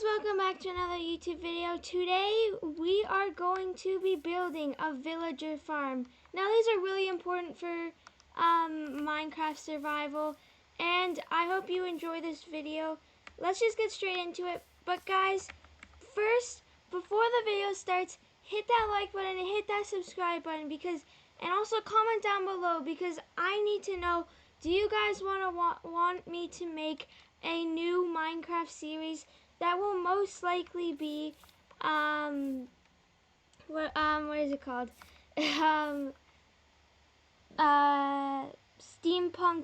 guys, welcome back to another YouTube video. Today we are going to be building a villager farm. Now these are really important for Minecraft survival, and I hope you enjoy this video. Let's just get straight into it. But guys, first, before the video starts, hit that like button and hit that subscribe button, and also comment down below, because I need to know, do you guys want me to make a new Minecraft series that will most likely be what is it called? Steampunk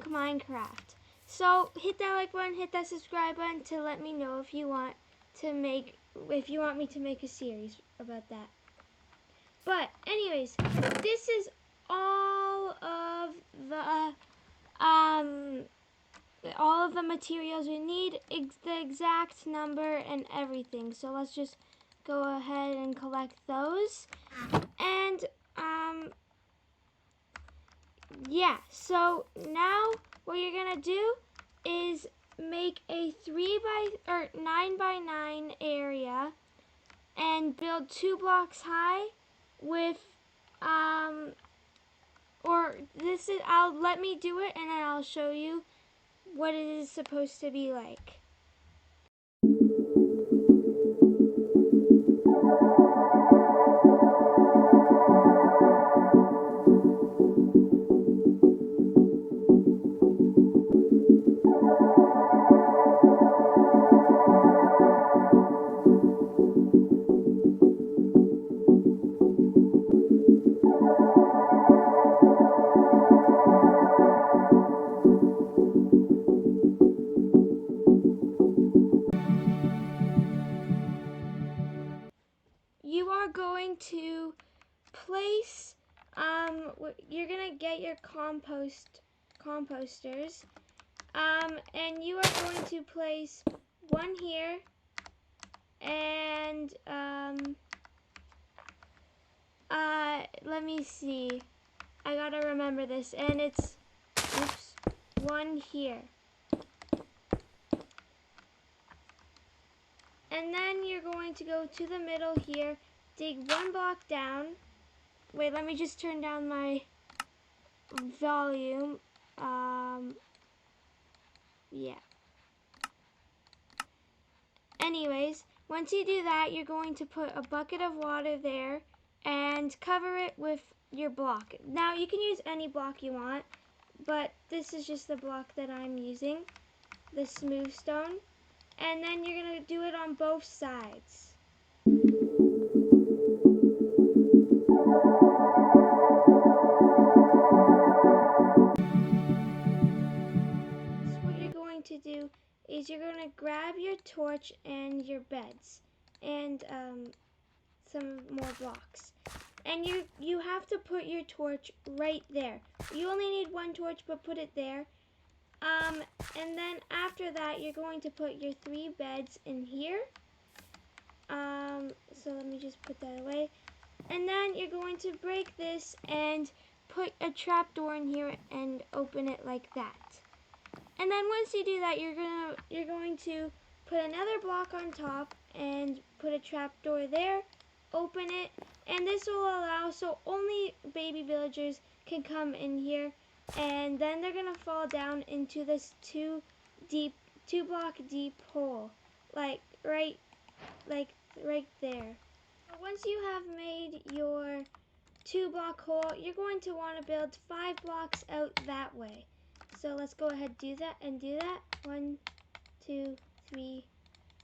Minecraft. So hit that like button, hit that subscribe button to let me know if you want me to make a series about that. But anyways, this is all of the materials we need, the exact number and everything. So let's just go ahead and collect those. And yeah, so now what you're gonna do is make a 9 by 9 area and build 2 blocks high with let me do it and then I'll show you what it is supposed to be like. You are going to place, you're gonna get your composters, and you are going to place one here, and let me see, I gotta remember this, and it's, one here. And then you're going to go to the middle here, dig 1 block down. Wait, let me just turn down my volume. Yeah. Anyways, once you do that, you're going to put a bucket of water there and cover it with your block. Now, you can use any block you want, but this is just the block that I'm using, the smooth stone. And then you're going to do it on both sides. So what you're going to do is you're going to grab your torch and your beds and some more blocks. And you have to put your torch right there. You only need 1 torch, but put it there. And then after that, you're going to put your 3 beds in here. So let me just put that away. And then you're going to break this and put a trapdoor in here and open it like that. And then once you do that, you're going to put another block on top and put a trapdoor there, open it, and this will allow so only baby villagers can come in here, and then they're gonna fall down into this 2 block deep hole, like right there. Once you have made your 2 block hole, you're going to want to build 5 blocks out that way. So let's go ahead and do that. 1, 2, 3,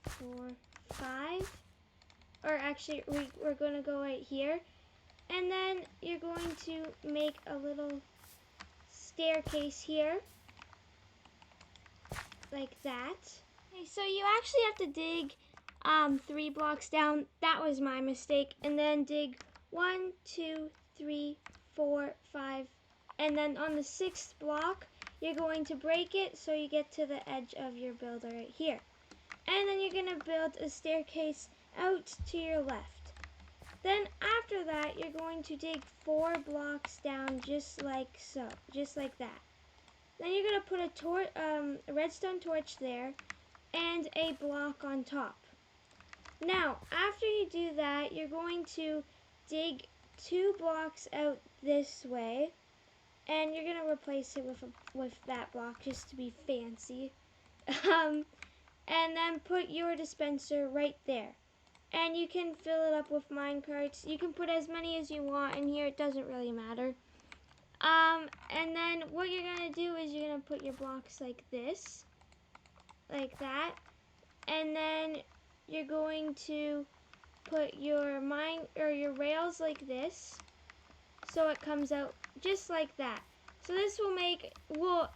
4, 5. Or actually, we're going to go right here. And then you're going to make a little staircase here, like that. Okay, so you actually have to dig 3 blocks down. That was my mistake. And then dig 1, 2, 3, 4, 5. And then on the 6th block, you're going to break it so you get to the edge of your builder right here. And then you're going to build a staircase out to your left. Then after that, you're going to dig 4 blocks down just like so, just like that. Then you're going to put a redstone torch there and a block on top. Now, after you do that, you're going to dig 2 blocks out this way, and you're gonna replace it with that block just to be fancy. And then put your dispenser right there. And you can fill it up with minecarts. You can put as many as you want in here. It doesn't really matter. And then what you're gonna do is you're gonna put your blocks like this, like that, and then you're going to put your your rails like this, so it comes out just like that. So this will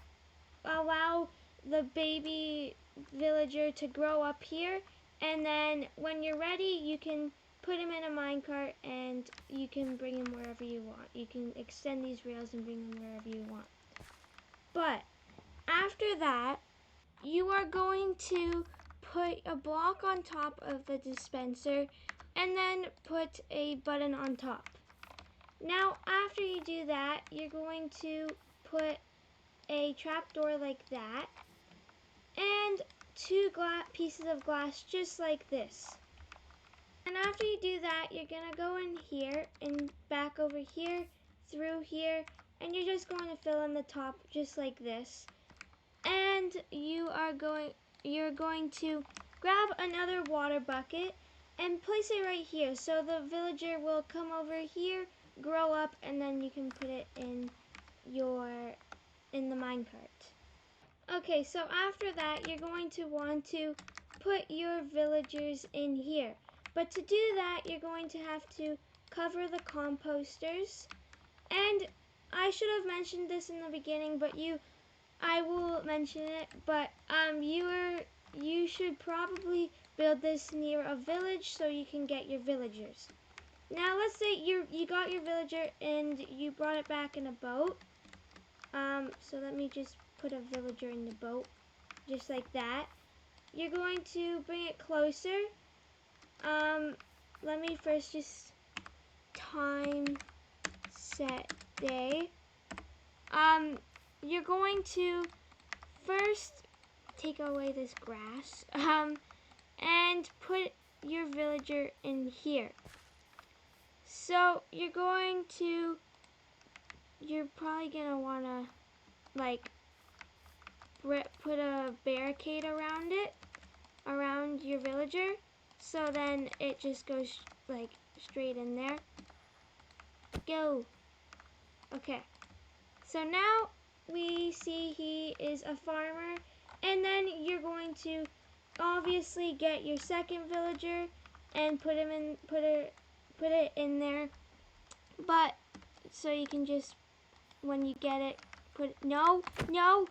allow the baby villager to grow up here, and then when you're ready, you can put him in a minecart and you can bring him wherever you want. You can extend these rails and bring them wherever you want. But after that, you are going to put a block on top of the dispenser and then put a button on top. Now, after you do that, you're going to put a trapdoor like that and 2 pieces of glass just like this. And after you do that, you're gonna go in here and back over here, through here, and you're just going to fill in the top just like this. And you're going to grab another water bucket and place it right here. So the villager will come over here, grow up, and then you can put it in the minecart. Okay, so after that, you're going to want to put your villagers in here. But to do that, you're going to have to cover the composters. And I should have mentioned this in the beginning, but I will mention it. But you should probably build this near a village so you can get your villagers. Now, let's say you got your villager and you brought it back in a boat. So let me just put a villager in the boat, just like that. You're going to bring it closer. Let me first just time set day. You're going to first take away this grass, and put your villager in here. So you're probably gonna wanna like put a barricade around your villager, so then it just goes like straight in there. Go. Okay, so now we see he is a farmer, and then you're going to obviously get your second villager and put it in there. But so you can just, when you get it, no, technical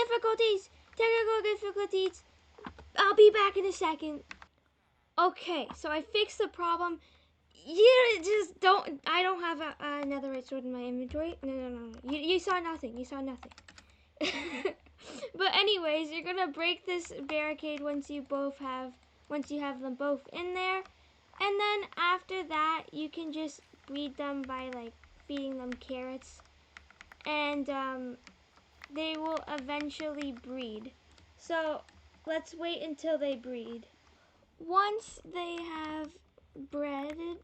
difficulties. I'll be back in a second. Okay, so I fixed the problem. You just don't, I don't have another red sword in my inventory. No. You saw nothing. But anyways, you're gonna break this barricade once you have them both in there. And then after that, you can just breed them by like feeding them carrots. And they will eventually breed. So let's wait until they breed. Once they have breeded,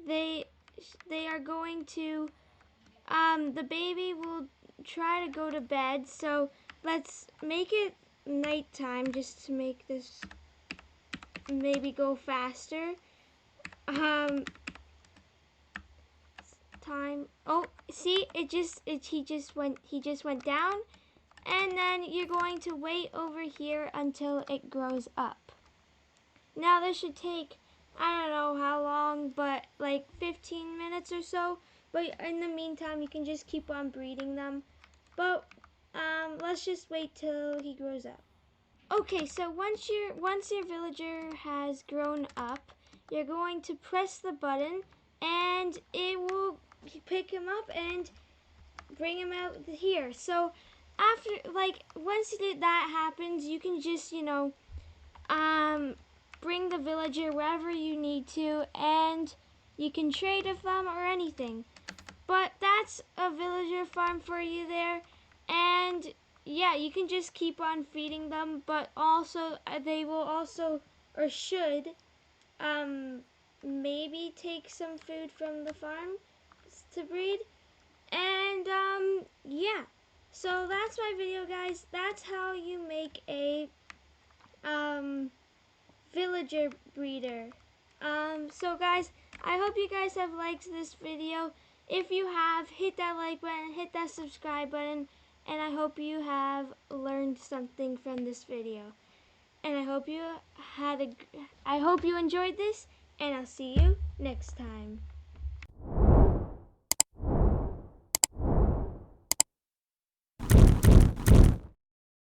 they are going to, the baby will try to go to bed. So let's make it nighttime just to make this maybe go faster. Time. Oh, see, he just went down, and then you're going to wait over here until it grows up. Now this should take, I don't know how long, but like 15 minutes or so. But in the meantime, you can just keep on breeding them. But let's just wait till he grows up. Okay, so once your villager has grown up, you're going to press the button, and it will pick him up and bring him out here. So after, like, once that happens, you can just, bring the villager wherever you need to, and you can trade with them or anything. But that's a villager farm for you there, and yeah, you can just keep on feeding them, but also they will also, or should, maybe take some food from the farm to breed. And yeah, so that's my video, guys. That's how you make a villager breeder. So guys, I hope you guys have liked this video. If you have, hit that like button, hit that subscribe button, and I hope you have learned something from this video. And I hope you enjoyed this, and I'll see you next time.